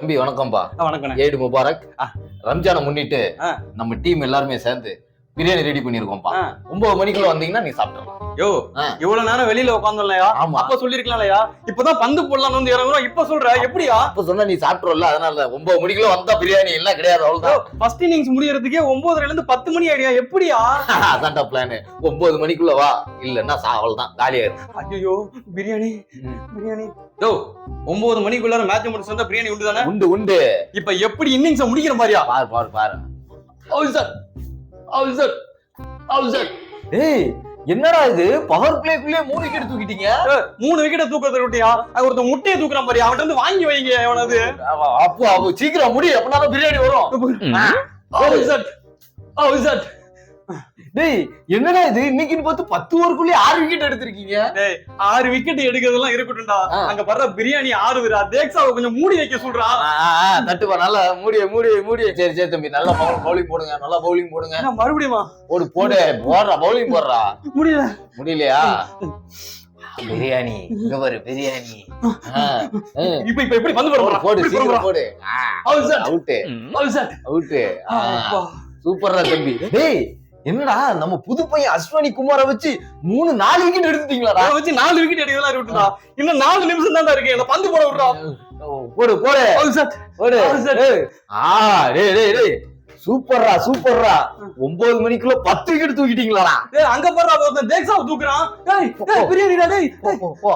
தம்பி வணக்கம்பா. வணக்கம். ஏடு முபாரக். ரம்ஜானை முன்னிட்டு நம்ம டீம் எல்லாருமே சேர்ந்து பிரியாணி ரெடி பண்ணிருக்கோம்பா. 9 மணிக்குள்ள வந்தீங்கன்னா நீ சாப்பிடலாம். யோ இவ்வளவு நேரம் வெளியில உட்கார்ந்தோம்லையா? அப்ப சொல்லிருக்கலாம்லையா? இப்பதான் பந்து போடலாம்னு வந்து இறங்குறோம். இப்ப சொல்ற எப்படியா? அப்ப சொன்னா நீ சாப்பிட்டுறல, அதனால 9 மணிக்குள்ள வந்தா பிரியாணி எல்லாம் கிடையாது. அவ்வளவுதான். ஃபர்ஸ்ட் இன்னிங்ஸ் முடியறதுக்கே 9:30ல இருந்து 10 மணி ஆயிடுயா. எப்படியா? அதான்டா பிளான். 9 மணிக்குள்ள வா, இல்லன்னா அவ்வளவுதான் காலியாயிரும். ஐயோ பிரியாணி பிரியாணி. யோ 9 மணிக்குள்ள மேட்ச் முடிச்சு வந்தா பிரியாணி உண்டு தானே? உண்டு உண்டு. இப்ப எப்படி இன்னிங்ஸ் முடிக்கிற மாதிரியா? பாரு பாரு பாரு. அவுசர் அவுசர் அவுசர். ஏய் என்னடா இது, பவர் பிளேக்குள்ளே 3 விக்கெட் தூக்கிட்டீங்க. 3 விக்கெட் தூக்கறத விட்டியா? ஒருத்த முட்டையை தூக்குற மாதிரி அவன்கிட்ட இருந்து வாங்கி வைங்க. எவனது அப்போ சீக்கிரம் முடி, அப்பதான் பிரியாணி வரும். அவுசர் அவுசர். டேய் என்னடா இது, இன்னைக்குன்னு பார்த்து 10 ஓவருக்குள்ளே 6 விக்கெட் எடுத்திருக்கீங்க. டேய் 6 விக்கெட் எடுக்கிறதெல்லாம் இருக்கட்டும்டா. அங்க பண்ற பிரியாணி 6 விரா. தேக்ஸாவை கொஞ்சம் மூடி வைக்க சொல்றா. தட்டுப்பா, நல்லா மூடி மூடி மூடி. சரி சரி தம்பி, நல்லா பவுலிங் போடுங்க, நல்லா பவுலிங் போடுங்க. மறுபடியுமா? போடு போடுறா, பவுலிங் போடுறா. முடியல முடியலையா? பிரியாணி இங்க பாரு, பிரியாணி. இப்ப எப்படி வந்து போடுறா? போடு சீக்கிரம் போடு. Out out out out. சூப்பர்ரா தம்பி. டேய் என்னடா, நம்ம புது பையன் அஸ்வினி குமாரை வச்சு 3-4 விக்கெட் எடுத்துட்டீங்களாடா? வச்சு 4 விக்கெட் எடுக்கலாம் இருக்கட்டும்டா. இன்னும் 4 நிமிஷம் தான்டா இருக்கு. அந்த பந்து போட விடுறா. போடு போடு போடு. டேய் டேய் டேய், சூப்பர்ரா சூப்பர்ரா. 9 மணிக்குள்ள 10 விக்கெட் தூக்கிட்டீங்களாடா? அங்க போடுறா, தேக்ஸாவை தூக்குறான். டேய் பிரியாணிடா. டேய் போ.